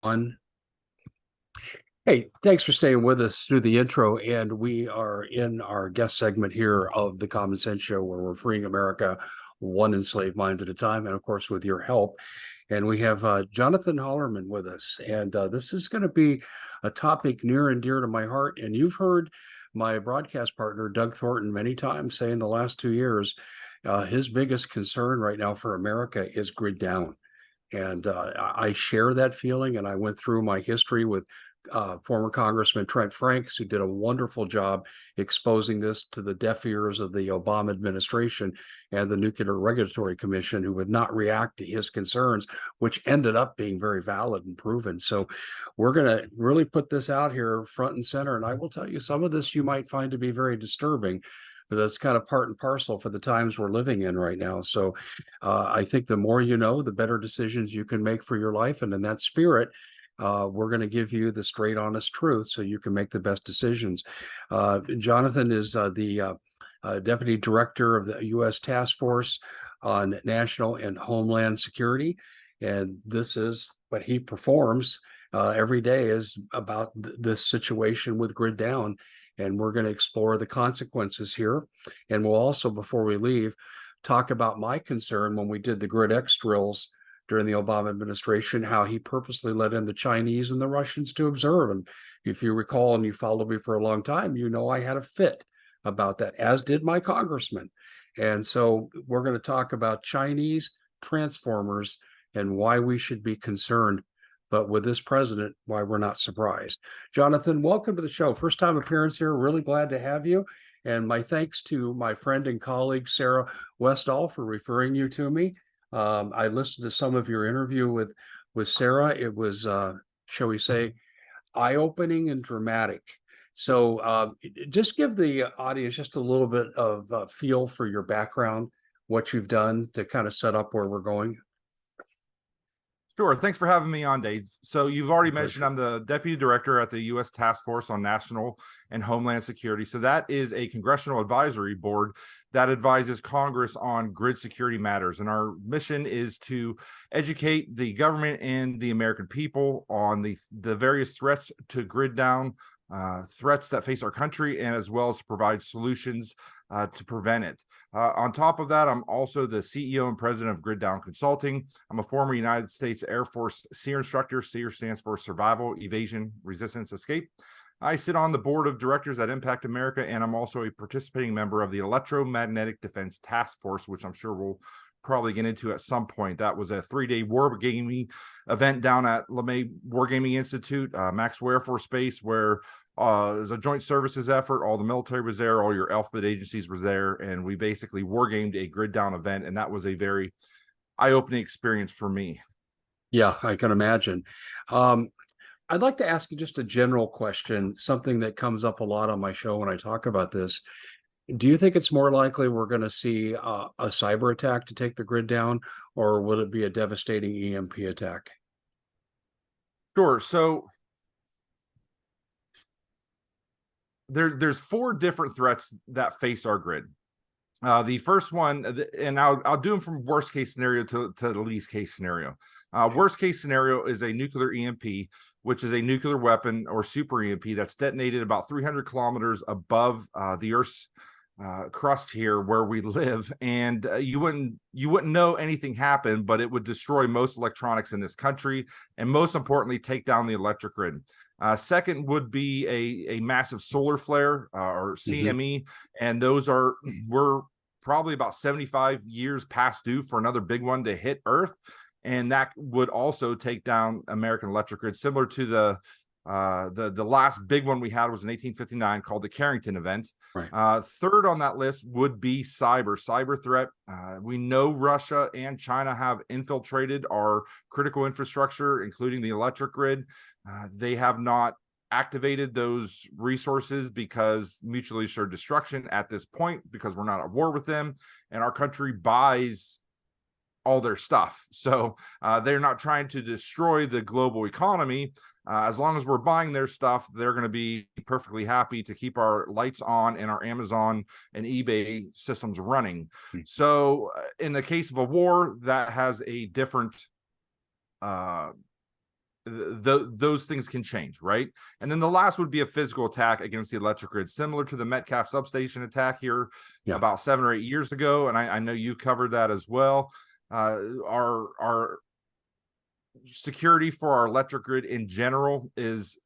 On. Hey, thanks for staying with us through the intro. And we are in our guest segment here of the Common Sense Show, where we're freeing America one enslaved mind at a time, and of course, with your help. And we have Jonathan Hollerman with us. And this is going to be a topic near and dear to my heart. And you've heard my broadcast partner, Doug Thornton, many times say in the last 2 years, his biggest concern right now for America is grid down. And I share that feeling. And I went through my history with former Congressman Trent Franks, who did a wonderful job exposing this to the deaf ears of the Obama administration and the Nuclear Regulatory Commission, who would not react to his concerns, which ended up being very valid and proven. So we're going to really put this out here front and center. And I will tell you, some of this you might find to be very disturbing. But that's kind of part and parcel for the times we're living in right now. So I think the more you know, the better decisions you can make for your life. And in that spirit, we're going to give you the straight, honest truth so you can make the best decisions. Jonathan is the Deputy Director of the U.S. Task Force on National and Homeland Security. And this is what he performs every day is about this situation with grid down. And we're going to explore the consequences here. And we'll also, before we leave, talk about my concern when we did the Grid X drills during the Obama administration, how he purposely let in the Chinese and the Russians to observe. And if you recall, and you followed me for a long time, you know I had a fit about that, as did my congressman. And so we're going to talk about Chinese transformers and why we should be concerned. But with this president, why we're not surprised. Jonathan, welcome to the show. First time appearance here. Really glad to have you. And my thanks to my friend and colleague, S.E.R.E. Westall, for referring you to me. I listened to some of your interview with S.E.R.E. It was, shall we say, eye-opening and dramatic. So just give the audience just a little bit of a feel for your background, what you've done to kind of set up where we're going. Sure. Thanks for having me on, Dave. So you've already mentioned I'm the Deputy Director at the U.S. Task Force on National and Homeland Security. So that is a congressional advisory board that advises Congress on grid security matters. And our mission is to educate the government and the American people on the various threats to grid down, threats that face our country, and as well as to provide solutions to prevent it. On top of that, I'm also the CEO and president of Grid Down Consulting. I'm a former United States Air Force S.E.R.E instructor. S.E.R.E stands for Survival, Evasion, Resistance, Escape. I sit on the board of directors at EMPact America, and I'm also a participating member of the Electromagnetic Defense Task Force, which I'm sure we'll probably get into at some point. That was a 3-day wargaming event down at LeMay Wargaming Institute, Maxwell Air Force Base, where it was a joint services effort. All the military was there, all your alphabet agencies were there, and we basically wargamed a grid down event, and that was a very eye-opening experience for me. Yeah, I can imagine. I'd like to ask you just a general question, something that comes up a lot on my show when I talk about this. Do you think it's more likely we're going to see a cyber attack to take the grid down, or will it be a devastating EMP attack? Sure. So there's 4 different threats that face our grid. The first one, and I'll do them from worst case scenario to the least case scenario. Worst case scenario is a nuclear EMP, which is a nuclear weapon or super EMP that's detonated about 300 kilometers above the Earth's crust here where we live, and you wouldn't know anything happened, but it would destroy most electronics in this country, and most importantly, take down the electric grid. Second would be a massive solar flare or CME, and those we're probably about 75 years past due for another big one to hit Earth, and that would also take down American electric grid, similar to the last big one we had was in 1859 called the Carrington event. Right. Third on that list would be cyber threat. We know Russia and China have infiltrated our critical infrastructure, including the electric grid. They have not activated those resources because mutually assured destruction at this point, because we're not at war with them, and our country buys all their stuff. So they're not trying to destroy the global economy. As long as we're buying their stuff, they're going to be perfectly happy to keep our lights on and our Amazon and eBay systems running. So in the case of a war, that has a different those things can change, right? And then the last would be a physical attack against the electric grid, similar to the Metcalf substation attack here about 7 or 8 years ago. And I know you covered that as well. Our security for our electric grid in general is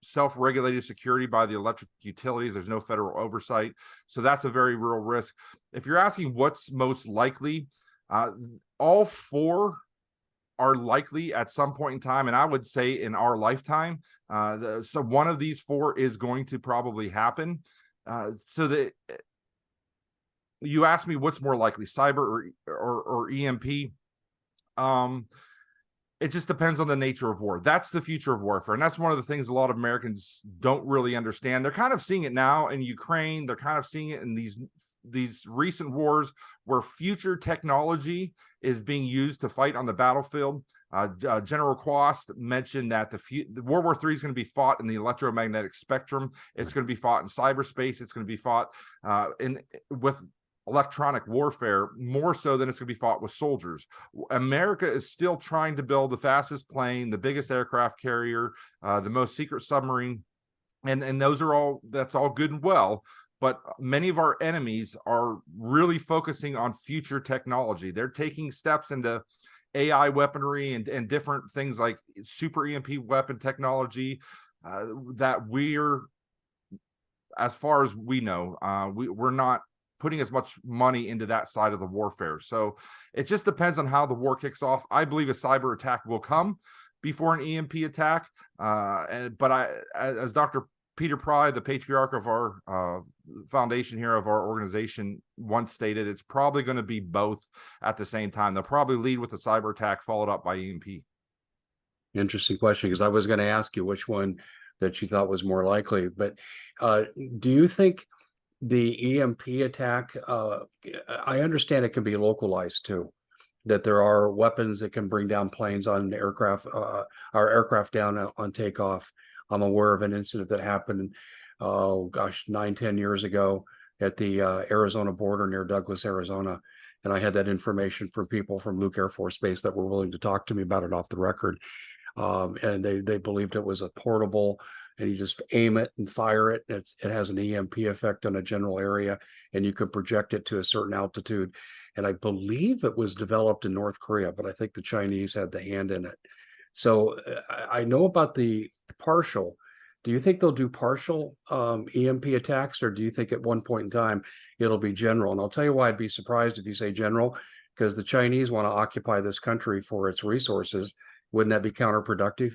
self-regulated security by the electric utilities. There's no federal oversight. So that's a very real risk. If you're asking what's most likely, all four are likely at some point in time, and I would say in our lifetime. So one of these four is going to probably happen. So that you asked me what's more likely, cyber or EMP. It just depends on the nature of war. That's the future of warfare. And that's one of the things a lot of Americans don't really understand. They're kind of seeing it now in Ukraine. They're kind of seeing it in these recent wars where future technology is being used to fight on the battlefield. General Quast mentioned that the World War III is going to be fought in the electromagnetic spectrum. It's going to be fought in cyberspace. It's going to be fought with electronic warfare more so than it's going to be fought with soldiers. America is still trying to build the fastest plane, the biggest aircraft carrier, the most secret submarine, and that's all good and well. But many of our enemies are really focusing on future technology. They're taking steps into AI weaponry and different things like super EMP weapon technology that we're, as far as we know, we're not putting as much money into that side of the warfare. So it just depends on how the war kicks off. I believe a cyber attack will come before an EMP attack. But as Dr. Peter Pry, the patriarch of our foundation here, of our organization, once stated, it's probably going to be both at the same time. They'll probably lead with a cyber attack followed up by EMP. Interesting question, because I was going to ask you which one that you thought was more likely. But do you think the EMP attack, I understand it can be localized too, that there are weapons that can bring down planes on aircraft, our aircraft down on takeoff. I'm aware of an incident that happened, 9-10 years ago at the Arizona border near Douglas, Arizona. And I had that information from people from Luke Air Force Base that were willing to talk to me about it off the record. And they believed it was a portable, and you just aim it and fire it. It has an EMP effect on a general area, and you can project it to a certain altitude. And I believe it was developed in North Korea, but I think the Chinese had the hand in it. So I know about the partial. Do you think they'll do partial EMP attacks, or do you think at one point in time it'll be general? And I'll tell you why I'd be surprised if you say general, because the Chinese want to occupy this country for its resources. Wouldn't that be counterproductive?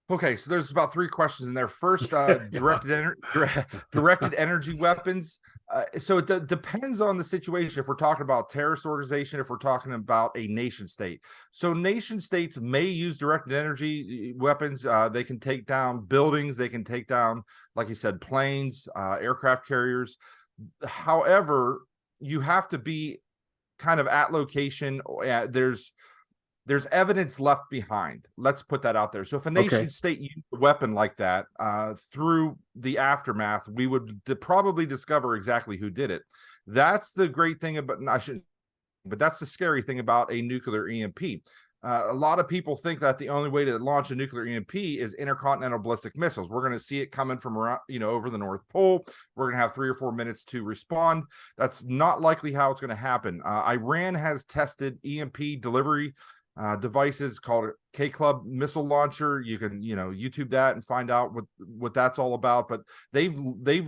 Okay, so there's about 3 questions in there. First, directed energy weapons. So it depends on the situation. If we're talking about terrorist organization, if we're talking about a nation state. So nation states may use directed energy weapons. They can take down buildings. They can take down, like you said, planes, aircraft carriers. However, you have to be kind of at location. There's evidence left behind. Let's put that out there. So if a nation state used a weapon like that, through the aftermath, we would probably discover exactly who did it. That's the great thing about, but that's the scary thing about a nuclear EMP. A lot of people think that the only way to launch a nuclear EMP is intercontinental ballistic missiles. We're going to see it coming from around, over the North Pole. We're going to have 3 or 4 minutes to respond. That's not likely how it's going to happen. Iran has tested EMP delivery devices called a K-Club missile launcher. You can, YouTube that and find out what that's all about. But they've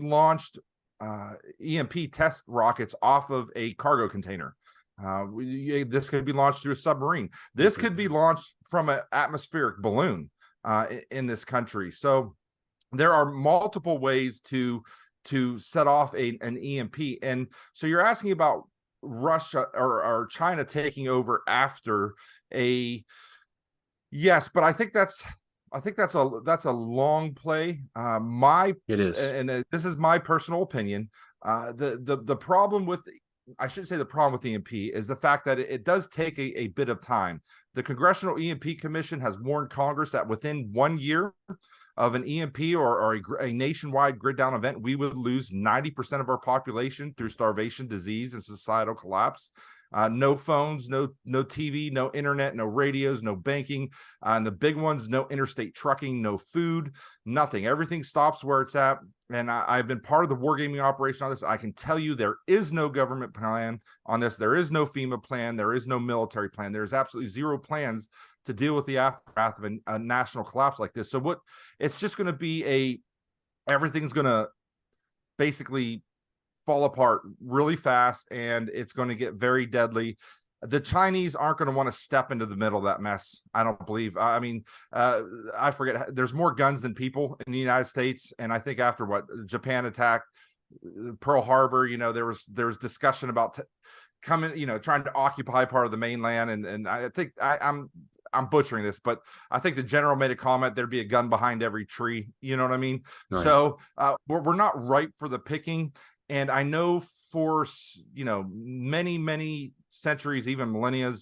launched EMP test rockets off of a cargo container. This could be launched through a submarine. This could be launched from an atmospheric balloon in this country. So there are multiple ways to set off an EMP. And so you're asking about Russia or China taking over after yes, but I think that's a long play. It is, and this is my personal opinion. The problem with, I shouldn't say the problem with EMP, is the fact that it does take a bit of time. The Congressional EMP Commission has warned Congress that within 1 year of an EMP or a nationwide grid down event, we would lose 90% of our population through starvation, disease, and societal collapse. No phones, no TV, no internet, no radios, no banking. And the big ones, no interstate trucking, no food, nothing. Everything stops where it's at. And I've been part of the wargaming operation on this. I can tell you there is no government plan on this. There is no FEMA plan. There is no military plan. There's absolutely zero plans to deal with the aftermath of a national collapse like this. So it's just going to be everything's going to basically fall apart really fast, and it's going to get very deadly. The Chinese aren't going to want to step into the middle of that mess, I don't believe. I mean, I forget, there's more guns than people in the United States, and I think after what Japan attacked Pearl Harbor, there was discussion about coming, trying to occupy part of the mainland, and I think I'm butchering this, but I think the general made a comment there'd be a gun behind every tree. You know what I mean? Right. So we're not ripe for the picking. And I know for, many centuries, even millennia,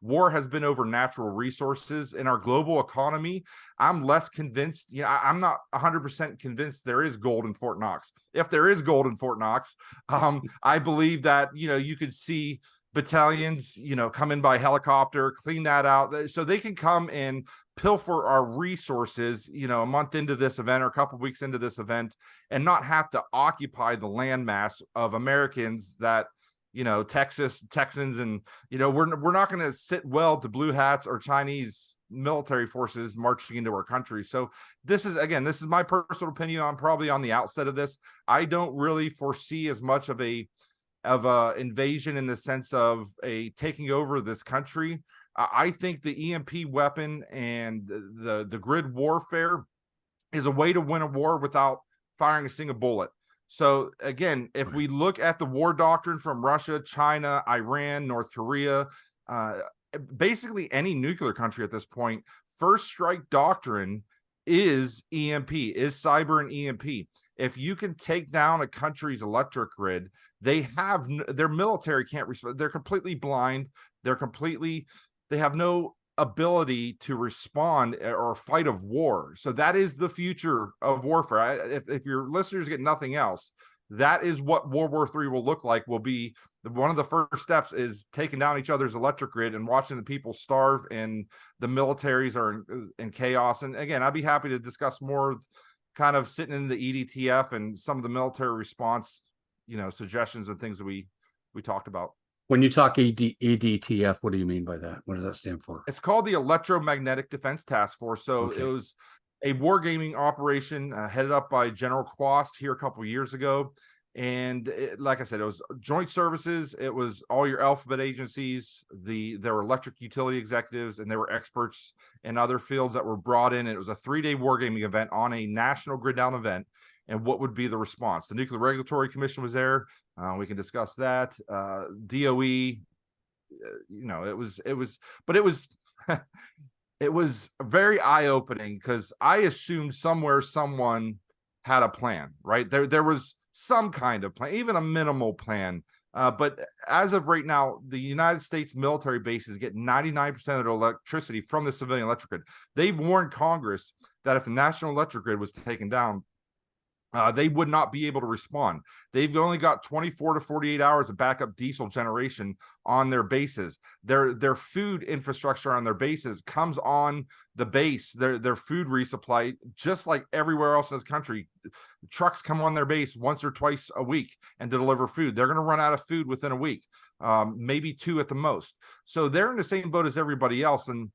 war has been over natural resources in our global economy. I'm less convinced. I'm not 100% convinced there is gold in Fort Knox. If there is gold in Fort Knox, I believe that, you could see battalions, come in by helicopter, clean that out so they can come and pilfer our resources, a month into this event or a couple of weeks into this event, and not have to occupy the landmass of Americans that, Texans, and, we're not going to sit well to blue hats or Chinese military forces marching into our country. So this is my personal opinion. I'm probably on the outset of this. I don't really foresee as much of a invasion in the sense of a taking over this country. I think the EMP weapon and the grid warfare is a way to win a war without firing a single bullet. So again, if we look at the war doctrine from Russia, China, Iran, North Korea, basically any nuclear country at this point, first strike doctrine is EMP, is cyber and EMP. If you can take down a country's electric grid, their military can't respond. They're completely blind. They have no ability to respond or fight of war. So that is the future of warfare. If your listeners get nothing else, that is what World War III will look like. Will be one of the first steps is taking down each other's electric grid and watching the people starve, and the militaries are in chaos. And again, I'd be happy to discuss more, kind of sitting in the EDTF and some of the military response, suggestions and things that we talked about. When you talk EDTF, what do you mean by that? What does that stand for? It's called the Electromagnetic Defense Task Force. So okay. It was a wargaming operation headed up by General Quast here a couple of years ago. And like I said, it was joint services. It was all your alphabet agencies. There were electric utility executives, and there were experts in other fields that were brought in. It was a 3-day wargaming event on a national grid down event. And what would be the response? The Nuclear Regulatory Commission was there. We can discuss that. DOE, it was very eye-opening, because I assumed somewhere someone had a plan, right? There was some kind of plan, even a minimal plan. But as of right now, the United States military bases get 99% of their electricity from the civilian electric grid. They've warned Congress that if the national electric grid was taken down, they would not be able to respond. They've only got 24 to 48 hours of backup diesel generation on their bases. Their food infrastructure on their bases comes on the base. Their food resupply, just like everywhere else in this country, trucks come on their base once or twice a week and deliver food. They're going to run out of food within a week, maybe 2 at the most. So they're in the same boat as everybody else. And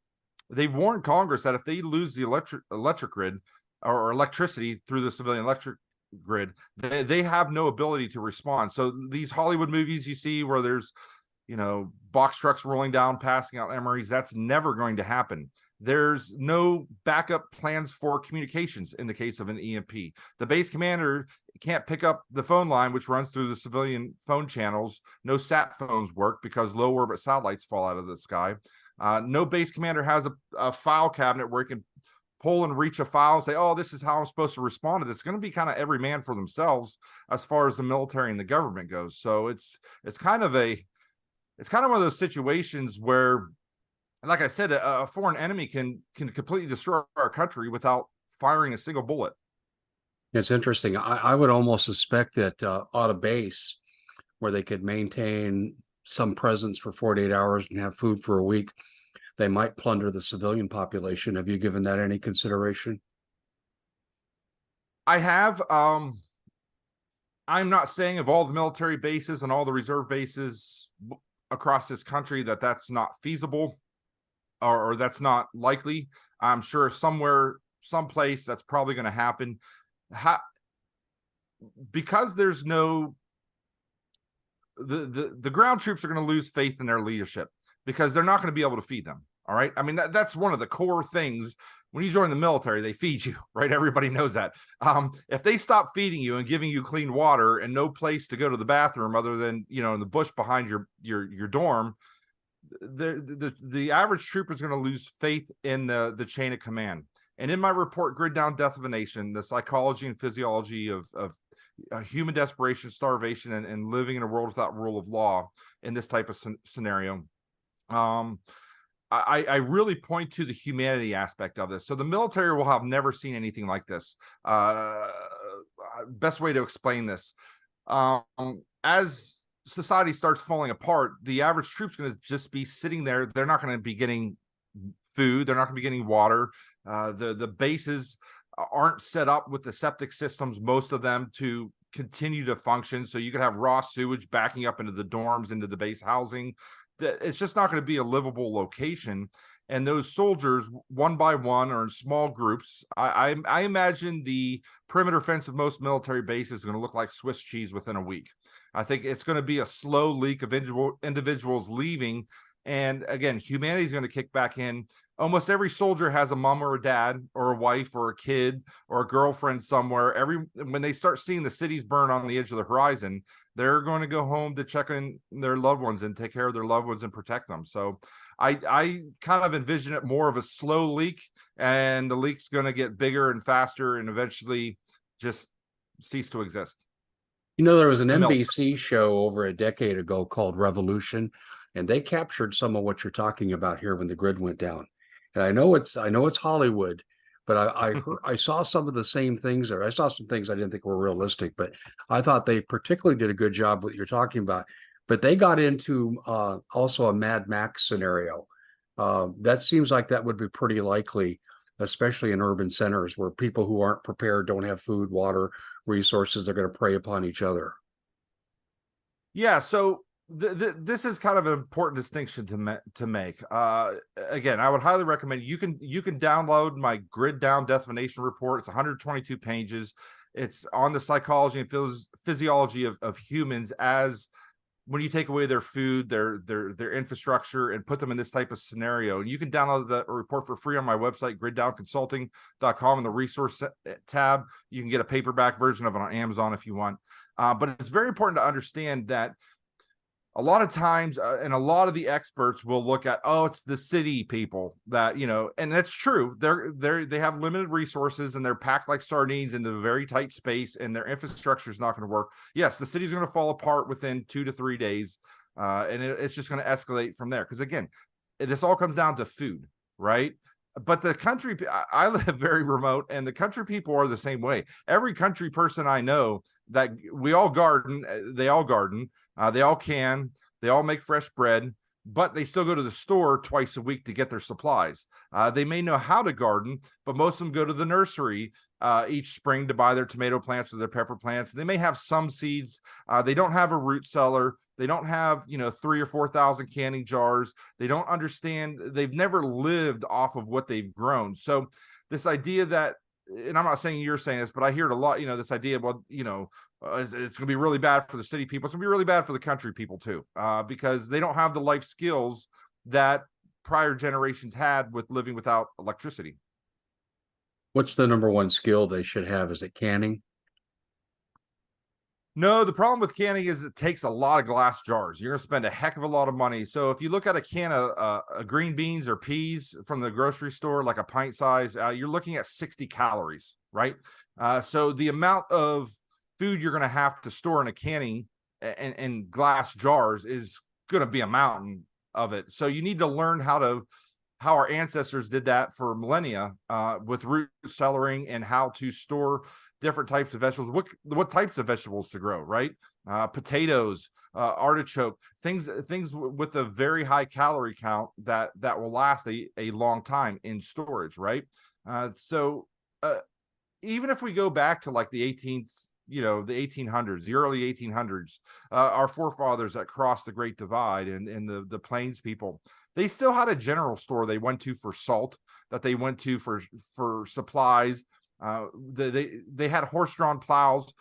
they've warned Congress that if they lose the electric grid or electricity through the civilian electric grid, they have no ability to respond. So these Hollywood movies you see where there's, box trucks rolling down, passing out MREs, that's never going to happen. There's no backup plans for communications in the case of an EMP. The base commander can't pick up the phone line, which runs through the civilian phone channels. No sat phones work because low orbit satellites fall out of the sky. No base commander has a file cabinet where he can pull and reach a file and say, oh, this is how I'm supposed to respond to this. It's going to be kind of every man for themselves as far as the military and the government goes. So it's kind of one of those situations where, like I said, a foreign enemy can completely destroy our country without firing a single bullet. It's interesting. I would almost suspect that on a base where they could maintain some presence for 48 hours and have food for a week, they might plunder the civilian population. Have you given that any consideration? I have. I'm not saying of all the military bases and all the reserve bases across this country that that's not feasible or that's not likely. I'm sure somewhere, someplace that's probably going to happen. Because there's no the ground troops are going to lose faith in their leadership because they're not going to be able to feed them. All right. I mean, that's one of the core things. When you join the military, they feed you, right? Everybody knows that. If they stop feeding you and giving you clean water and no place to go to the bathroom other than, you know, in the bush behind your dorm, the average trooper is going to lose faith in the chain of command. And in my report, Grid Down Death of a Nation, the psychology and physiology of human desperation, starvation, and living in a world without rule of law in this type of scenario, I really point to the humanity aspect of this. So the military will have never seen anything like this. Best way to explain this. As society starts falling apart, the average troop's going to just be sitting there. They're not going to be getting food. They're not going to be getting water. The bases aren't set up with the septic systems, most of them, to continue to function. So you could have raw sewage backing up into the dorms, into the base housing. It's just not going to be a livable location. And those soldiers, one by one or in small groups, I imagine the perimeter fence of most military bases is going to look like Swiss cheese within a week. I think it's going to be a slow leak of individuals leaving. And again, humanity is going to kick back in. Almost every soldier has a mom or a dad or a wife or a kid or a girlfriend somewhere. When they start seeing the cities burn on the edge of the horizon, they're going to go home to check on their loved ones and take care of their loved ones and protect them. So I kind of envision it more of a slow leak, and the leak's going to get bigger and faster and eventually just cease to exist. You know, there was an NBC show over a decade ago called Revolution, and they captured some of what you're talking about here when the grid went down. And I know it's Hollywood, but I saw some of the same things there. I saw some things I didn't think were realistic, but I thought they particularly did a good job with what you're talking about. But they got into also a Mad Max scenario. That seems like that would be pretty likely, especially in urban centers where people who aren't prepared, don't have food, water, resources, they're going to prey upon each other. Yeah, so this is kind of an important distinction to make. Again, I would highly recommend you can download my Grid Down Death of a Nation report. It's 122 pages. It's on the psychology and physiology of humans as when you take away their food, their infrastructure, and put them in this type of scenario. And you can download the report for free on my website, griddownconsulting.com, in the resource tab. You can get a paperback version of it on Amazon if you want. But it's very important to understand that a lot of times, and a lot of the experts will look at, oh, it's the city people that, you know, and that's true. They have limited resources and they're packed like sardines into a very tight space, and their infrastructure is not going to work. Yes, the city's going to fall apart within 2 to 3 days, and it's just going to escalate from there. Because again, this all comes down to food, right? But the country, I live very remote, and the country people are the same way. Every country person I know, that we all garden, they all garden, they all can, they all make fresh bread, but they still go to the store twice a week to get their supplies. They may know how to garden, but most of them go to the nursery each spring to buy their tomato plants or their pepper plants. They may have some seeds. They don't have a root cellar. They don't have, 3,000 or 4,000 canning jars. They don't understand. They've never lived off of what they've grown. So this idea that, and I'm not saying you're saying this, but I hear it a lot, this idea, well, it's going to be really bad for the city people. It's going to be really bad for the country people too, because they don't have the life skills that prior generations had with living without electricity. What's the number one skill they should have? Is it canning? No, the problem with canning is it takes a lot of glass jars. You're going to spend a heck of a lot of money. So if you look at a can of green beans or peas from the grocery store, like a pint size, you're looking at 60 calories, right? So the amount of food you're going to have to store in a canning and glass jars is going to be a mountain of it. So you need to learn how our ancestors did that for millennia with root cellaring and how to store different types of vegetables, what types of vegetables to grow, right? Potatoes, artichoke, things with a very high calorie count that will last a long time in storage, right? So even if we go back to like the 18th, the 1800s, the early 1800s, our forefathers that crossed the Great Divide and the Plains people, they still had a general store they went to for salt, that they went to for supplies. They had horse-drawn plows.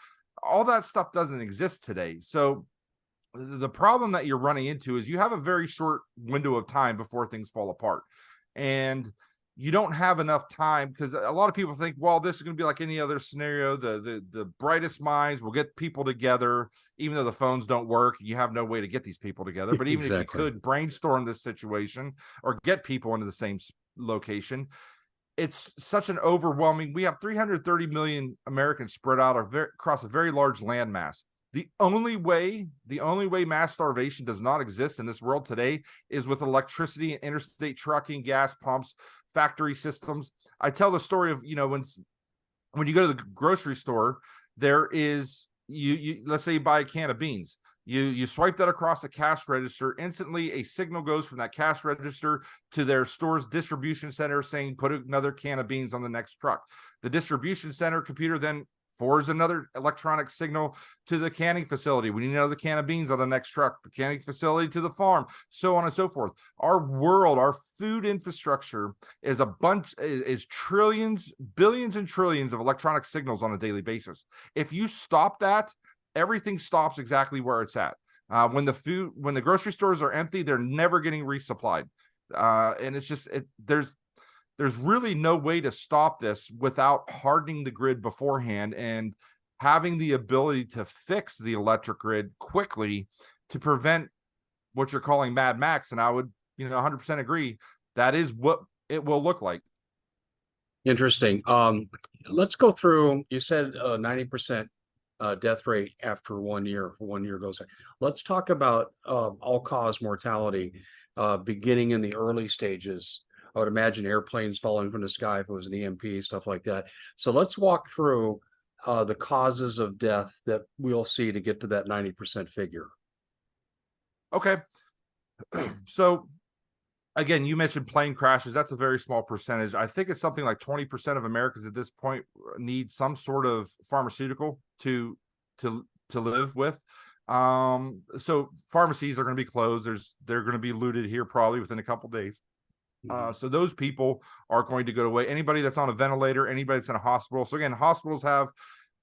All that stuff doesn't exist today. So the problem that you're running into is you have a very short window of time before things fall apart. And you don't have enough time, because a lot of people think, well, this is going to be like any other scenario. The brightest minds will get people together, even though the phones don't work. You have no way to get these people together. But even if you could brainstorm this situation or get people into the same location, it's such an overwhelming. We have 330 million Americans spread out across a very large landmass. The only way mass starvation does not exist in this world today is with electricity and interstate trucking, gas pumps, factory systems. I tell the story of, when you go to the grocery store, there is, let's say you buy a can of beans. You swipe that across the cash register. Instantly, a signal goes from that cash register to their store's distribution center saying, put another can of beans on the next truck. The distribution center computer then forwards another electronic signal to the canning facility. We need another can of beans on the next truck, the canning facility to the farm, so on and so forth. Our world, our food infrastructure is trillions, billions and trillions of electronic signals on a daily basis. If you stop that, everything stops exactly where it's at. When the grocery stores are empty, they're never getting resupplied. And it's just, there's really no way to stop this without hardening the grid beforehand and having the ability to fix the electric grid quickly to prevent what you're calling Mad Max. And I would, 100% agree. That is what it will look like. Interesting. Let's go through, you said 90% death rate after 1 year. 1 year goes. Let's talk about all-cause mortality beginning in the early stages. I would imagine airplanes falling from the sky if it was an EMP, stuff like that. So let's walk through the causes of death that we'll see to get to that 90% figure. Okay. So again, you mentioned plane crashes. That's a very small percentage. I think it's something like 20% of Americans at this point need some sort of pharmaceutical to live with. So pharmacies are going to be closed. They're going to be looted here probably within a couple days. So those people are going to go away. Anybody that's on a ventilator, anybody that's in a hospital. So again, hospitals have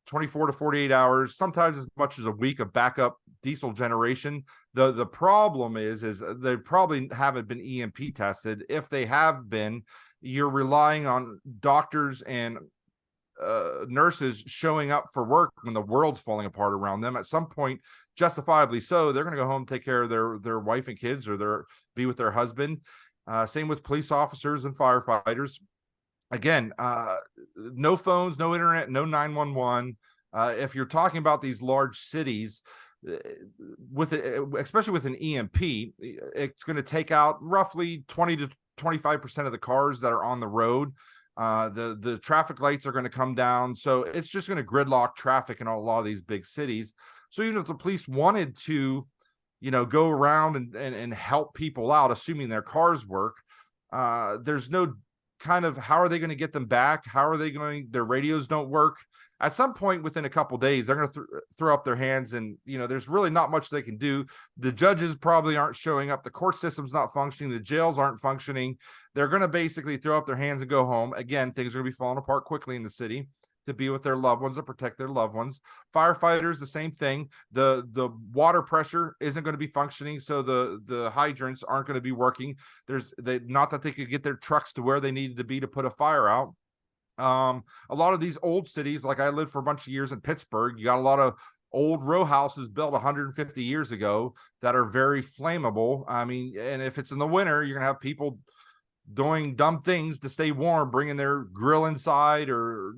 24 to 48 hours, sometimes as much as a week of backup diesel generation. The problem is they probably haven't been EMP tested. If they have been, you're relying on doctors and nurses showing up for work when the world's falling apart around them. At some point, justifiably so, they're going to go home, take care of their wife and kids, or be with their husband. Same with police officers and firefighters. Again, no phones, no internet, no 911. If you're talking about these large cities, especially with an EMP, it's going to take out roughly 20 to 25% of the cars that are on the road. The traffic lights are going to come down. So it's just going to gridlock traffic in a lot of these big cities. So even if the police wanted to, go around and help people out, assuming their cars work, there's no kind of, how are they going to get them back? How are they their radios don't work. At some point within a couple days, they're going to throw up their hands, and, there's really not much they can do. The judges probably aren't showing up. The court system's not functioning. The jails aren't functioning. They're going to basically throw up their hands and go home. Again, things are going to be falling apart quickly in the city to be with their loved ones, to protect their loved ones. Firefighters, the same thing. The water pressure isn't going to be functioning, so the hydrants aren't going to be working. Not that they could get their trucks to where they needed to be to put a fire out. A lot of these old cities, like I lived for a bunch of years in Pittsburgh, you got a lot of old row houses built 150 years ago that are very flammable. I mean, and if it's in the winter, you're going to have people doing dumb things to stay warm, bringing their grill inside, or,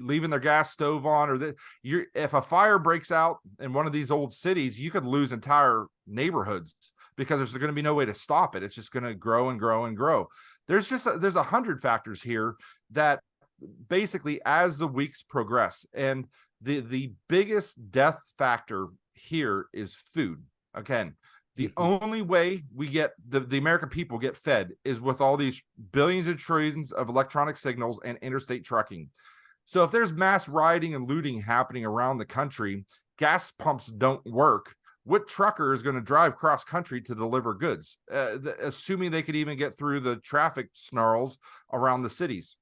leaving their gas stove on, or if a fire breaks out in one of these old cities, you could lose entire neighborhoods because there's going to be no way to stop it. It's just going to grow and grow and grow. There's 100 factors here that basically as the weeks progress. And the biggest death factor here is food. Again, the only way we get the American people get fed is with all these billions and trillions of electronic signals and interstate trucking. So if there's mass rioting and looting happening around the country, gas pumps don't work. What trucker is going to drive cross country to deliver goods, assuming they could even get through the traffic snarls around the cities?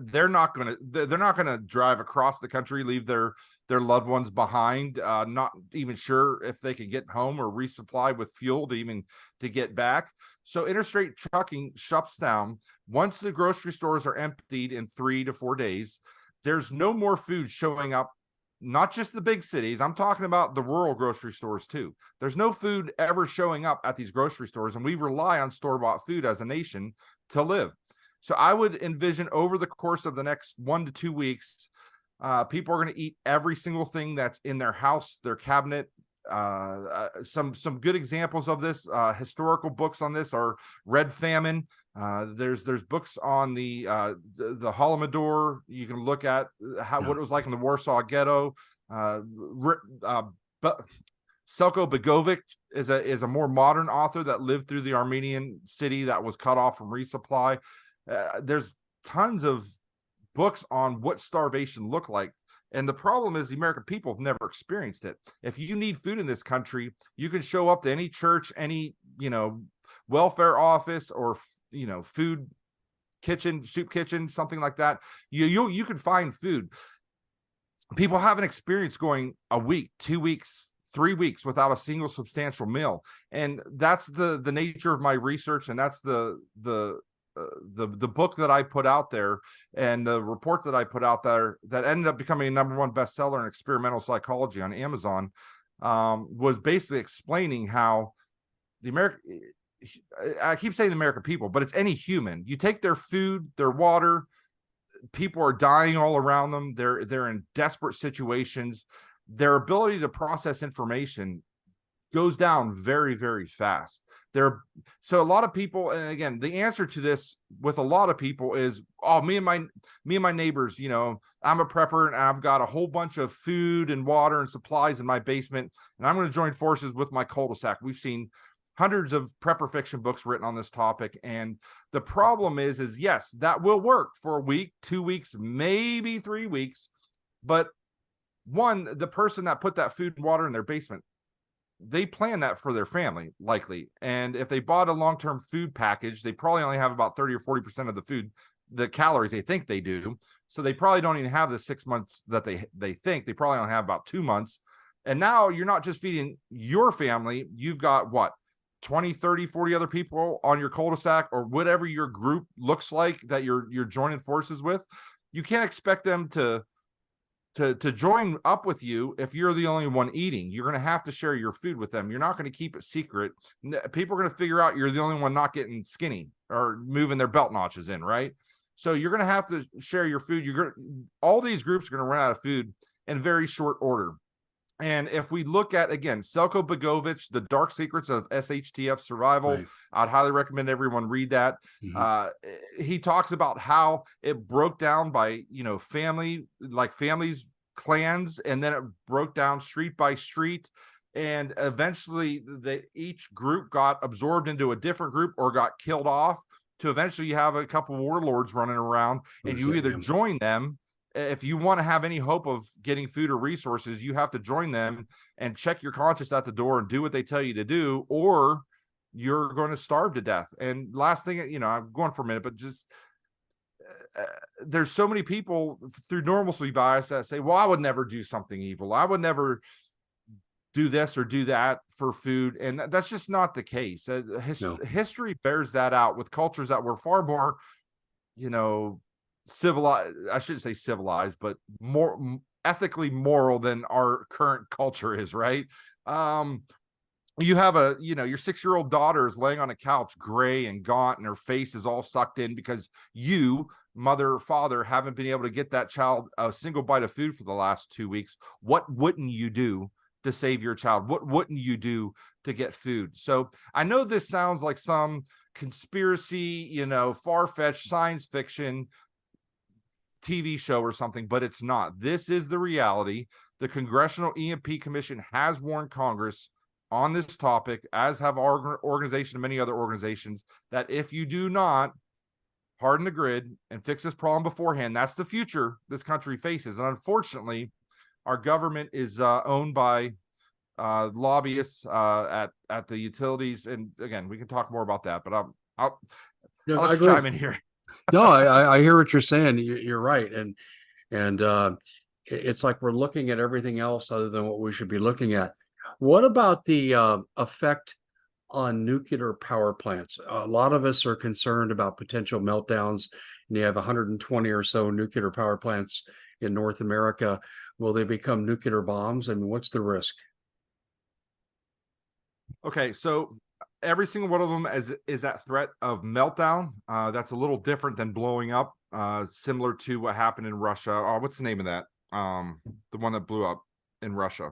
They're not going to drive across the country, leave their loved ones behind, not even sure if they can get home or resupply with fuel to get back. So interstate trucking shuts down. Once the grocery stores are emptied in 3 to 4 days, there's no more food showing up. Not just the big cities, I'm talking about the rural grocery stores too. There's no food ever showing up at these grocery stores, and we rely on store-bought food as a nation to live. So I would envision over the course of the next 1 to 2 weeks, people are going to eat every single thing that's in their house, their cabinet. Some good examples of this, historical books on this are Red Famine. There's books on the Holodomor. You can look at what it was like in the Warsaw Ghetto. But Selko Begovic is a more modern author that lived through the Armenian city that was cut off from resupply. There's tons of books on what starvation looked like. And the problem is the American people have never experienced it. If you need food in this country, you can show up to any church, any, welfare office, or, food kitchen, soup kitchen, something like that. You can find food. People haven't experienced going a week, 2 weeks, 3 weeks without a single substantial meal. And that's the nature of my research. And that's the book that I put out there and the report that I put out there that ended up becoming a #1 bestseller in experimental psychology on Amazon, was basically explaining how I keep saying the American people, but it's any human. You take their food, their water, people are dying all around them. They're in desperate situations. Their ability to process information goes down very, very fast. So a lot of people, and again, the answer to this with a lot of people is, oh, me and my neighbors, I'm a prepper and I've got a whole bunch of food and water and supplies in my basement, and I'm going to join forces with my cul-de-sac. We've seen hundreds of prepper fiction books written on this topic. And the problem is yes, that will work for a week, 2 weeks, maybe 3 weeks. But one, the person that put that food and water in their basement, they plan that for their family, likely. And if they bought a long-term food package, they probably only have about 30 or 40% of the food, the calories they think they do. So they probably don't even have the 6 months that they think. They probably only have about 2 months. And now you're not just feeding your family. You've got 20, 30, 40 other people on your cul-de-sac, or whatever your group looks like that you're joining forces with. You can't expect them to join up with you if you're the only one eating. You're going to have to share your food with them. You're not going to keep it secret. People are going to figure out you're the only one not getting skinny or moving their belt notches in, right? So you're going to have to share your food. All these groups are going to run out of food in very short order. And if we look at, again, Selko Begovic, The Dark Secrets of SHTF Survival, right, I'd highly recommend everyone read that. He talks about how it broke down by, families, clans, and then it broke down street by street. And eventually each group got absorbed into a different group or got killed off, to eventually you have a couple warlords running around, and you either join them. If you want to have any hope of getting food or resources, you have to join them and check your conscience at the door and do what they tell you to do, or you're going to starve to death. And last thing, I'm going for a minute, but just there's so many people through normalcy bias that say, well, I would never do something evil. I would never do this or do that for food. And that's just not the case. History bears that out with cultures that were far more, civilized. I shouldn't say civilized, but more ethically moral than our current culture is, right? You have your 6-year-old daughter is laying on a couch, gray and gaunt, and her face is all sucked in because you, mother or father, haven't been able to get that child a single bite of food for the last 2 weeks. What wouldn't you do to save your child? What wouldn't you do to get food? So I know this sounds like some conspiracy, far-fetched science fiction TV show or something, but it's not. This is the reality. The Congressional EMP Commission has warned Congress on this topic, as have our organization and many other organizations, that if you do not harden the grid and fix this problem beforehand, that's the future this country faces. And unfortunately, our government is owned by lobbyists at the utilities. And again, we can talk more about that, but I'll let you chime in here. No, I hear what you're saying. You're right. And it's like we're looking at everything else other than what we should be looking at. What about the effect on nuclear power plants? A lot of us are concerned about potential meltdowns, and you have 120 or so nuclear power plants in North America. Will they become nuclear bombs? I mean, what's the risk? Okay, so every single one of them is that threat of meltdown. That's a little different than blowing up, similar to what happened in Russia. Oh, what's the name of that? The one that blew up in Russia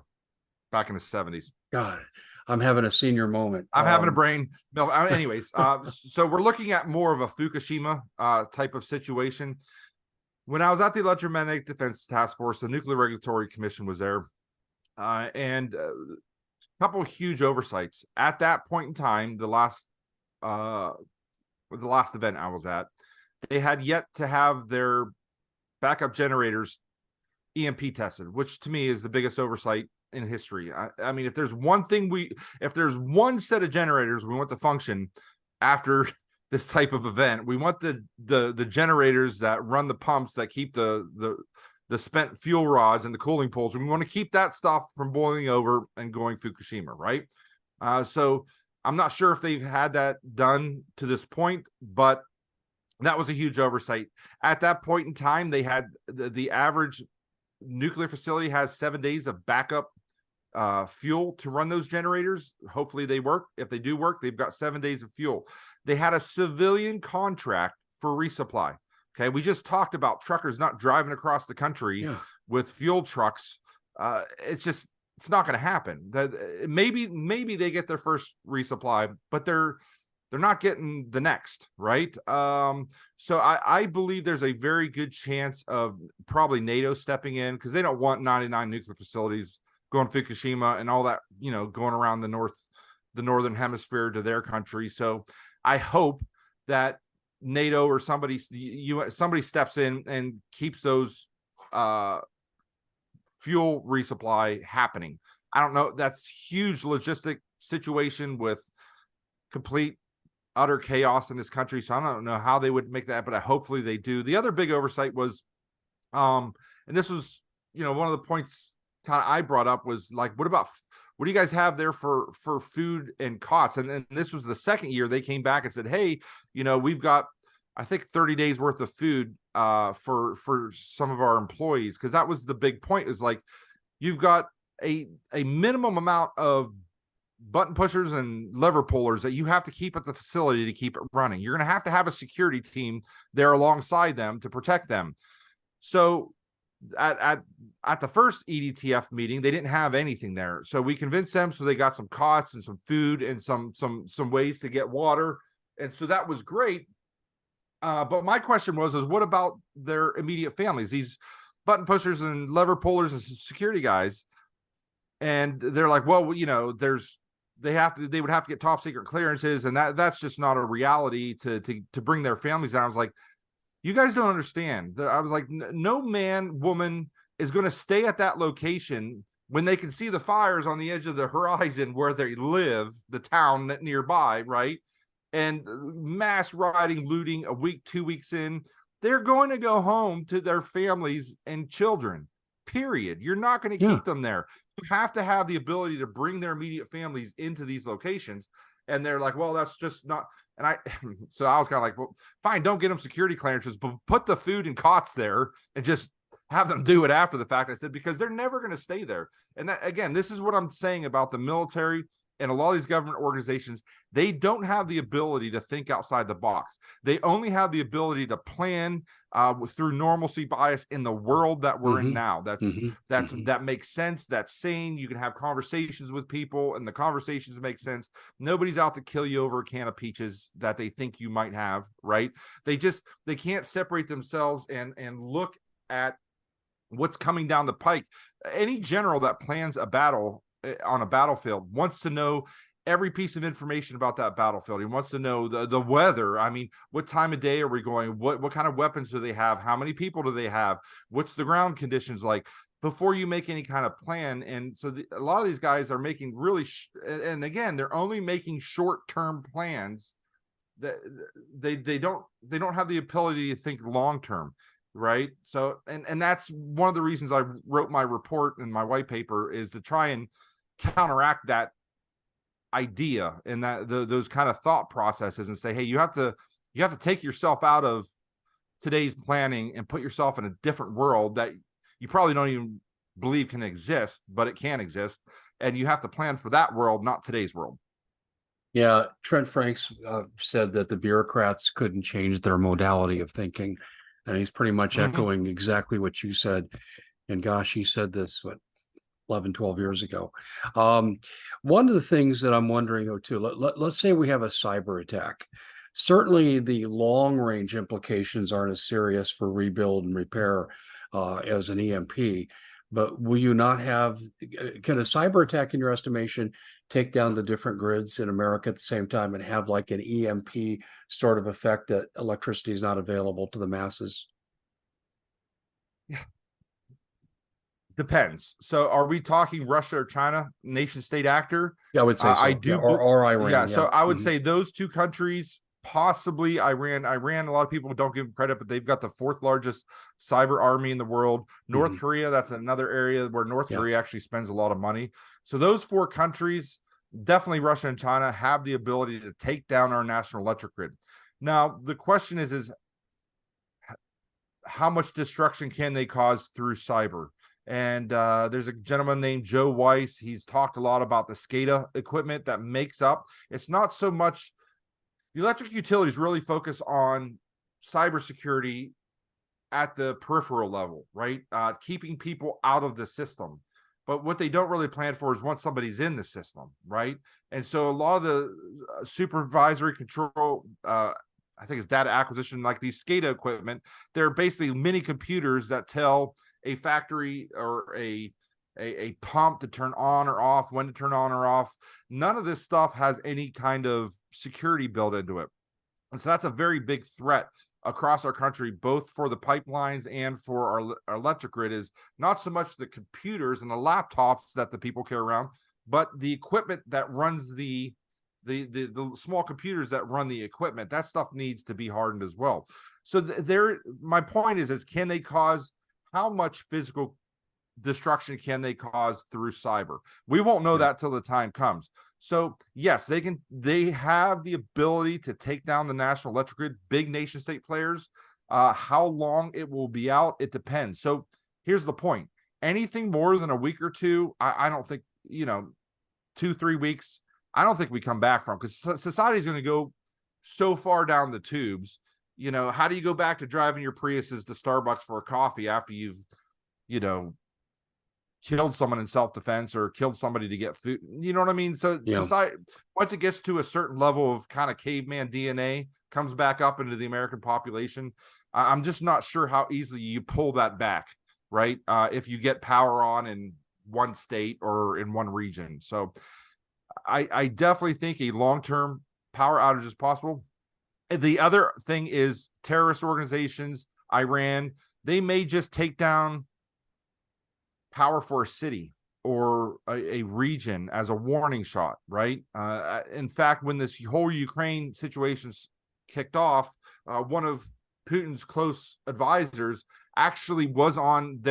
back in the 70s. God, I'm having a senior moment. I'm having a brain. No, anyways, so we're looking at more of a Fukushima type of situation. When I was at the Electromagnetic Defense Task Force, the Nuclear Regulatory Commission was there, and a couple of huge oversights. At that point in time, the last event I was at, they had yet to have their backup generators EMP tested, which to me is the biggest oversight in history. I mean, if there's one set of generators we want to function after this type of event, we want the generators that run the pumps that keep the spent fuel rods and the cooling pools. We want to keep that stuff from boiling over and going Fukushima, right? So I'm not sure if they've had that done to this point, but that was a huge oversight. At that point in time, they had the average nuclear facility has 7 days of backup fuel to run those generators. Hopefully they work. If they do work, they've got 7 days of fuel. They had a civilian contract for resupply. Okay, we just talked about truckers not driving across the country with fuel trucks. It's not going to happen. That maybe they get their first resupply, but they're not getting the next, right? So I believe there's a very good chance of probably NATO stepping in, because they don't want 99 nuclear facilities going Fukushima and all that, going around the northern hemisphere to their country. So I hope that NATO or somebody steps in and keeps those fuel resupply happening. I don't know. That's huge logistic situation with complete utter chaos in this country. So I don't know how they would make that, but hopefully they do. The other big oversight was, and this was, one of the points kind of I brought up was like, what do you guys have there for food and cots? And then this was the second year they came back and said, hey, we've got, I think 30 days worth of food for some of our employees. Cause that was the big point, is like, you've got a minimum amount of button pushers and lever pullers that you have to keep at the facility to keep it running. You're going to have a security team there alongside them to protect them. So at the first EDTF meeting, they didn't have anything there. So we convinced them. So they got some cots and some food and some ways to get water. And so that was great. But my question was what about their immediate families, these button pushers and lever pullers and security guys? And they're like, well, they would have to get top secret clearances, and that's just not a reality to bring their families down. I was like, you guys don't understand. I was like, no man, woman is going to stay at that location when they can see the fires on the edge of the horizon where they live, the town nearby, right? And mass rioting, looting a week, 2 weeks in, they're going to go home to their families and children, period. You're not going to keep them there. You have to have the ability to bring their immediate families into these locations. And they're like, well, that's just not. And so I was kind of like, well, fine, don't get them security clearances, but put the food and cots there and just have them do it after the fact. I said, because they're never going to stay there. And that, again, this is what I'm saying about the military and a lot of these government organizations. They don't have the ability to think outside the box. They only have the ability to plan through normalcy bias in the world that we're in now. That makes sense. That's sane. You can have conversations with people and the conversations make sense. Nobody's out to kill you over a can of peaches that they think you might have, right? They can't separate themselves and look at what's coming down the pike. Any general that plans a battle on a battlefield wants to know every piece of information about that battlefield. He wants to know the weather. I mean, what time of day are we going? What kind of weapons do they have? How many people do they have? What's the ground conditions like before you make any kind of plan? And so a lot of these guys are making really, and again, they're only making short-term plans. That they don't have the ability to think long-term. Right. So, and that's one of the reasons I wrote my report and my white paper, is to try and counteract that idea and that those kind of thought processes, and say, hey, you have to take yourself out of today's planning and put yourself in a different world that you probably don't even believe can exist, but it can exist. And you have to plan for that world, not today's world. Yeah. Trent Franks said that the bureaucrats couldn't change their modality of thinking. And he's pretty much echoing exactly what you said. And gosh, he said this, 11, 12 years ago. One of the things that I'm wondering, though, too, let's say we have a cyber attack. Certainly the long range implications aren't as serious for rebuild and repair as an EMP. But will you not have, can a cyber attack, in your estimation, take down the different grids in America at the same time and have like an EMP sort of effect that electricity is not available to the masses? Yeah. Depends. So are we talking Russia or China, nation state actor? Yeah, I would say so. I do. Yeah, or Iran. Yeah. So I would say those two countries, possibly Iran. A lot of people don't give them credit, but they've got the 4th largest cyber army in the world. North Korea, that's another area where North Korea actually spends a lot of money. So those 4 countries, definitely Russia and China, have the ability to take down our national electric grid. Now, the question is how much destruction can they cause through cyber? And there's a gentleman named Joe Weiss. He's talked a lot about the SCADA equipment that makes up. It's not so much, the electric utilities really focus on cybersecurity at the peripheral level, right? Keeping people out of the system. But what they don't really plan for is once somebody's in the system, right? And so a lot of the supervisory control, I think it's data acquisition, like these SCADA equipment, they're basically mini computers that tell a factory or a pump to turn on or off, when to turn on or off. None of this stuff has any kind of security built into it. And so that's a very big threat across our country, both for the pipelines and for our electric grid, is not so much the computers and the laptops that the people carry around, but the equipment that runs the small computers that run the equipment. That stuff needs to be hardened as well. So my point is can they cause, how much physical destruction can they cause through cyber? We won't know that till the time comes. So yes, they have the ability to take down the national electric grid, big nation state players. How long it will be out, it depends. So here's the point. Anything more than a week or two, I don't think, 2-3 weeks, I don't think we come back from, because society is going to go so far down the tubes. How do you go back to driving your Priuses to Starbucks for a coffee after you've, killed someone in self-defense or killed somebody to get food? You know what I mean? So society, once it gets to a certain level of kind of caveman DNA, comes back up into the American population, I'm just not sure how easily you pull that back, right? If you get power on in one state or in one region. So I definitely think a long-term power outage is possible. And the other thing is terrorist organizations, Iran, they may just take down power for a city or a region as a warning shot, right? In fact, when this whole Ukraine situation kicked off, one of Putin's close advisors actually was on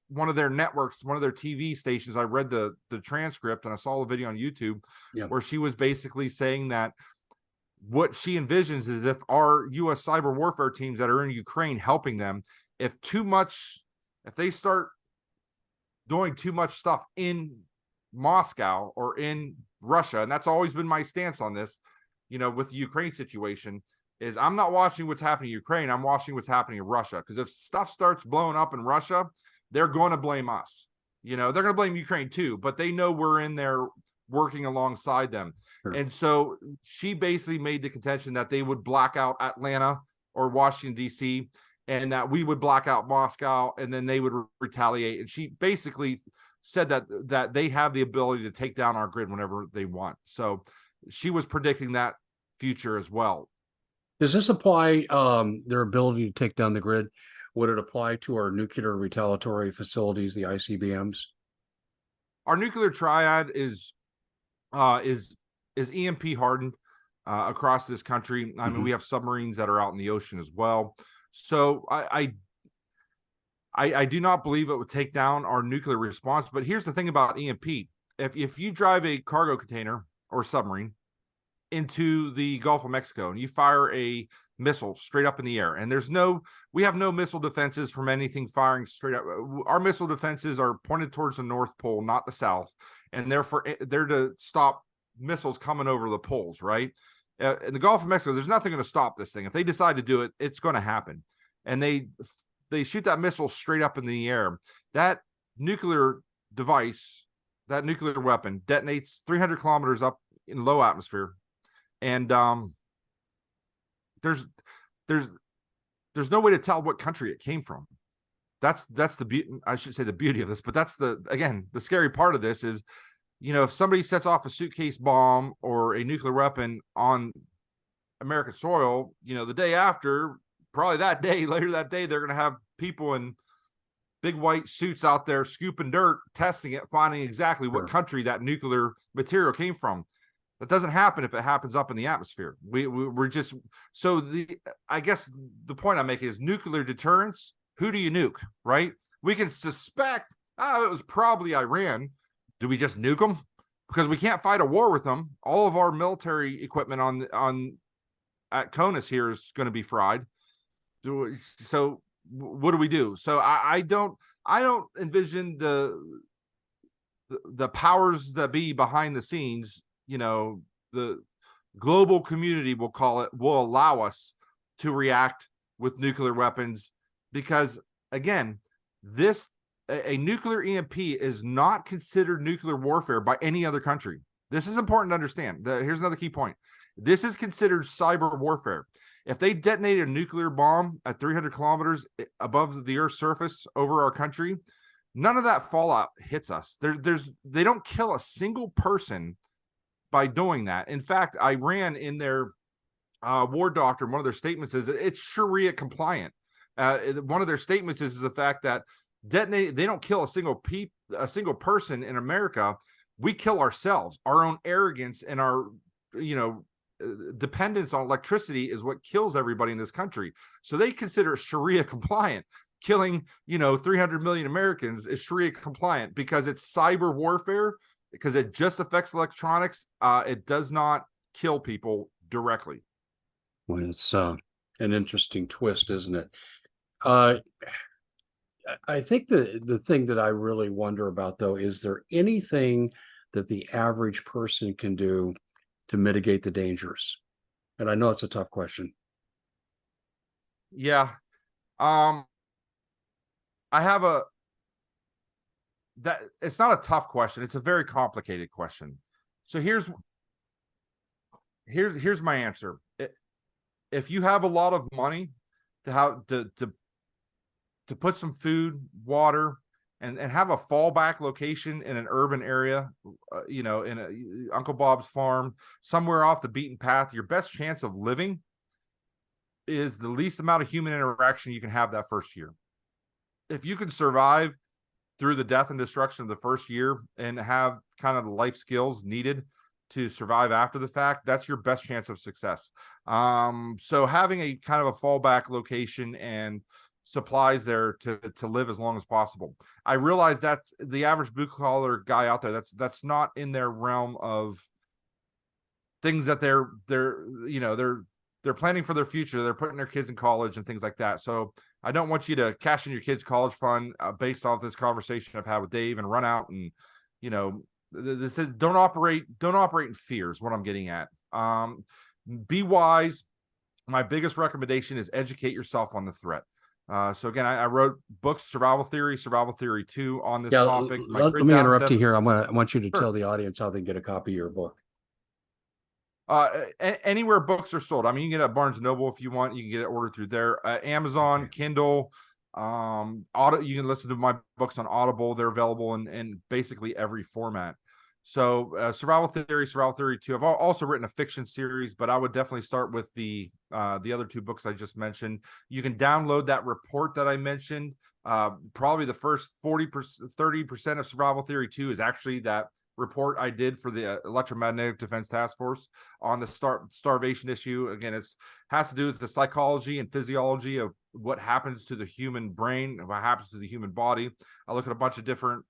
one of their networks, one of their TV stations. I read the transcript and I saw the video on YouTube where she was basically saying that what she envisions is if our U.S. cyber warfare teams that are in Ukraine helping them, if they start doing too much stuff in Moscow or in Russia, and that's always been my stance on this, with the Ukraine situation, is I'm not watching what's happening in Ukraine, I'm watching what's happening in Russia. Because if stuff starts blowing up in Russia, they're going to blame us. They're going to blame Ukraine too, but they know we're in there working alongside them. Sure. And so she basically made the contention that they would black out Atlanta or Washington, D.C., and that we would block out Moscow and then they would retaliate. And she basically said that they have the ability to take down our grid whenever they want. So she was predicting that future as well. Does this apply, their ability to take down the grid? Would it apply to our nuclear retaliatory facilities, the ICBMs? Our nuclear triad is EMP hardened across this country. I mean, we have submarines that are out in the ocean as well. So I do not believe it would take down our nuclear response. But here's the thing about EMP. If you drive a cargo container or submarine into the Gulf of Mexico and you fire a missile straight up in the air, and we have no missile defenses from anything firing straight up. Our missile defenses are pointed towards the North Pole, not the South, and therefore they're to stop missiles coming over the poles, right? In the Gulf of Mexico, there's nothing going to stop this thing. If they decide to do it, it's going to happen. And they shoot that missile straight up in the air. That nuclear device, that nuclear weapon detonates 300 kilometers up in low atmosphere. And there's no way to tell what country it came from. That's the beauty. I should say the beauty of this, but that's the scary part of this is, if somebody sets off a suitcase bomb or a nuclear weapon on American soil, the day after, probably later that day, they're going to have people in big white suits out there scooping dirt, testing it, finding exactly what country that nuclear material came from. That doesn't happen if it happens up in the atmosphere. We're just, so I guess the point I'm making is nuclear deterrence. Who do you nuke, right? We can suspect, it was probably Iran. Do we just nuke them? Because we can't fight a war with them. All of our military equipment at CONUS here is going to be fried. So what do we do? So I don't envision the powers that be behind the scenes, the global community, we'll call it, will allow us to react with nuclear weapons, because again, a nuclear EMP is not considered nuclear warfare by any other country. This is important to understand. Here's another key point. This is considered cyber warfare. If they detonate a nuclear bomb at 300 kilometers above the Earth's surface over our country, none of that fallout hits us. They don't kill a single person by doing that. In fact, Iran, in their war doctrine, one of their statements is it's Sharia compliant. One of their statements is the fact that they don't kill a single person in America. We kill ourselves. Our own arrogance and our dependence on electricity is what kills everybody in this country. So they consider Sharia compliant. Killing 300 million Americans is Sharia compliant because it's cyber warfare, because it just affects electronics. It does not kill people directly. Well, it's an interesting twist, isn't it? I think the thing that I really wonder about, though, is there anything that the average person can do to mitigate the dangers? And I know it's a tough question. Yeah. I have it's not a tough question. It's a very complicated question. So here's my answer. If you have a lot of money to put some food, water, and have a fallback location in an urban area, in Uncle Bob's farm, somewhere off the beaten path, your best chance of living is the least amount of human interaction you can have that first year. If you can survive through the death and destruction of the first year and have kind of the life skills needed to survive after the fact, that's your best chance of success. So having a kind of a fallback location and supplies there to live as long as possible. I realize that's the average blue collar guy out there. That's not in their realm of things that they're planning for their future. They're putting their kids in college and things like that. So I don't want you to cash in your kids' college fund based off this conversation I've had with Dave and run out and, this is don't operate in fear is what I'm getting at. Be wise. My biggest recommendation is educate yourself on the threat. So again, I wrote books, Survival Theory 2 on this topic. Let me interrupt you here. I want you to tell the audience how they can get a copy of your book. Anywhere books are sold. I mean, you can get it at Barnes and Noble if you want. You can get it ordered through there. Amazon, Okay. Kindle, you can listen to my books on Audible. They're available in basically every format. So Survival Theory 2. I've also written a fiction series, but I would definitely start with the other two books I just mentioned. You can download that report that I mentioned. Probably the first 40%, 30% of Survival Theory 2 is actually that report I did for the Electromagnetic Defense Task Force on the starvation issue. Again, has to do with the psychology and physiology of what happens to the human brain, what happens to the human body. I look at a bunch of different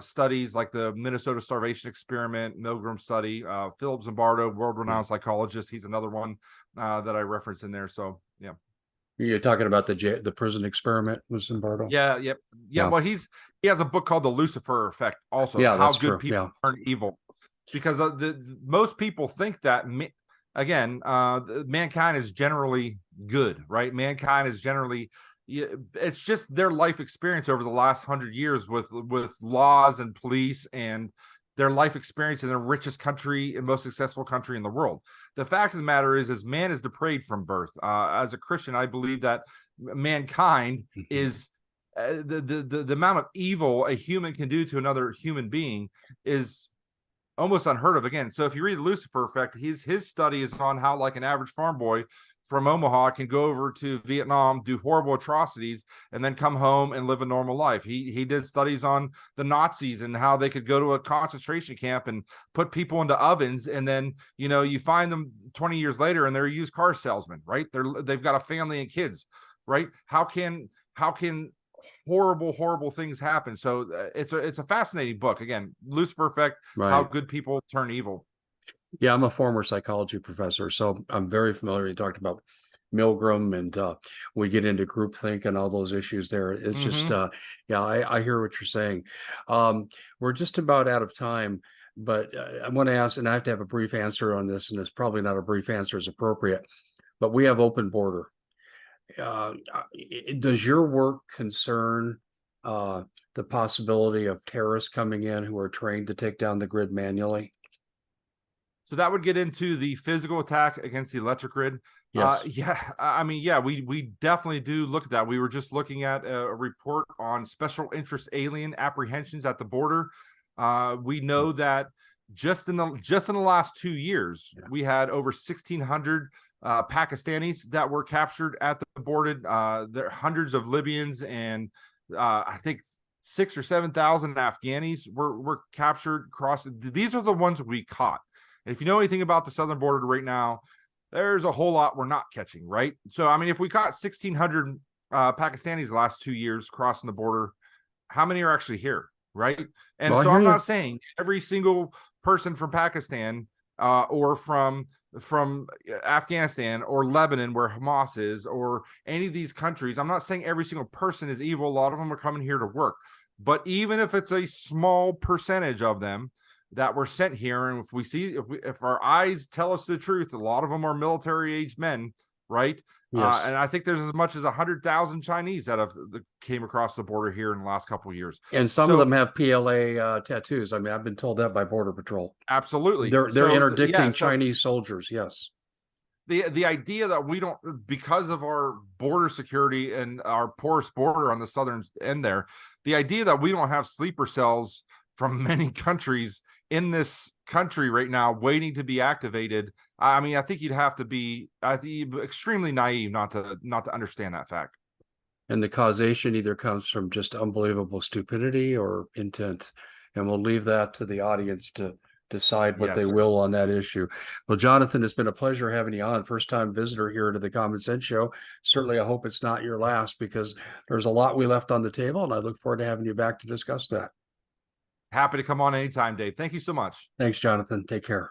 studies like the Minnesota starvation experiment, Milgram study, Philip Zimbardo, world-renowned psychologist. He's another one that I reference in there. So yeah. You're talking about the prison experiment with Zimbardo? Yeah, yep. Yeah, well, he has a book called The Lucifer Effect also, Yeah, how that's good true. people Yeah. turn evil. Because most people think that mankind is generally good, right? Mankind is generally, it's just their life experience over the last 100 years with laws and police and their life experience in the richest country and most successful country in the world. The fact of the matter is man is depraved from birth. As a Christian, I believe that mankind is the amount of evil a human can do to another human being is almost unheard of. Again, so if you read the Lucifer Effect, his study is on how like an average farm boy from Omaha can go over to Vietnam, do horrible atrocities, and then come home and live a normal life. He did studies on the Nazis and how they could go to a concentration camp and put people into ovens, and then you find them 20 years later and they're a used car salesman, right? They've got a family and kids, right? How can horrible things happen? So it's a fascinating book. Again, Lucifer Effect, Right. how good people turn evil. Yeah, I'm a former psychology professor, so I'm very familiar. You talked about Milgram, and we get into groupthink and all those issues there. It's just, yeah, I hear what you're saying. We're just about out of time, but I want to ask, and I have to have a brief answer on this, and it's probably not a brief answer is appropriate, but we have open border. Does your work concern the possibility of terrorists coming in who are trained to take down the grid manually? So that would get into the physical attack against the electric grid. Yes. Yeah, I mean, yeah, we definitely do look at that. We were just looking at a report on special interest alien apprehensions at the border. We know that just in the last 2 years, we had over 1,600 Pakistanis that were captured at the border. There are hundreds of Libyans, and I think 6,000 or 7,000 Afghanis were captured. These are the ones we caught. And if you know anything about the southern border right now, there's a whole lot we're not catching, right? So, I mean, if we caught 1,600 Pakistanis the last 2 years crossing the border, how many are actually here, right? And Well, so I'm not saying every single person from Pakistan or from Afghanistan or Lebanon, where Hamas is, or any of these countries, I'm not saying every single person is evil. A lot of them are coming here to work. But even if it's a small percentage of them that were sent here, and if our eyes tell us the truth, a lot of them are military-aged men, right? Yes. And I think there's as much as 100,000 Chinese that came across the border here in the last couple of years. And some of them have PLA tattoos. I mean, I've been told that by Border Patrol. Absolutely. They're interdicting Chinese soldiers. Yes. The idea that we don't, because of our border security and our porous border on the southern end there, the idea that we don't have sleeper cells from many countries in this country right now waiting to be activated, I mean, I think you'd have to be extremely naive not to understand that fact. And the causation either comes from just unbelievable stupidity or intent. And we'll leave that to the audience to decide what they will on that issue. Well, Jonathan, it's been a pleasure having you on. First time visitor here to the Common Sense Show. Certainly, I hope it's not your last, because there's a lot we left on the table, and I look forward to having you back to discuss that. Happy to come on anytime, Dave. Thank you so much. Thanks, Jonathan. Take care.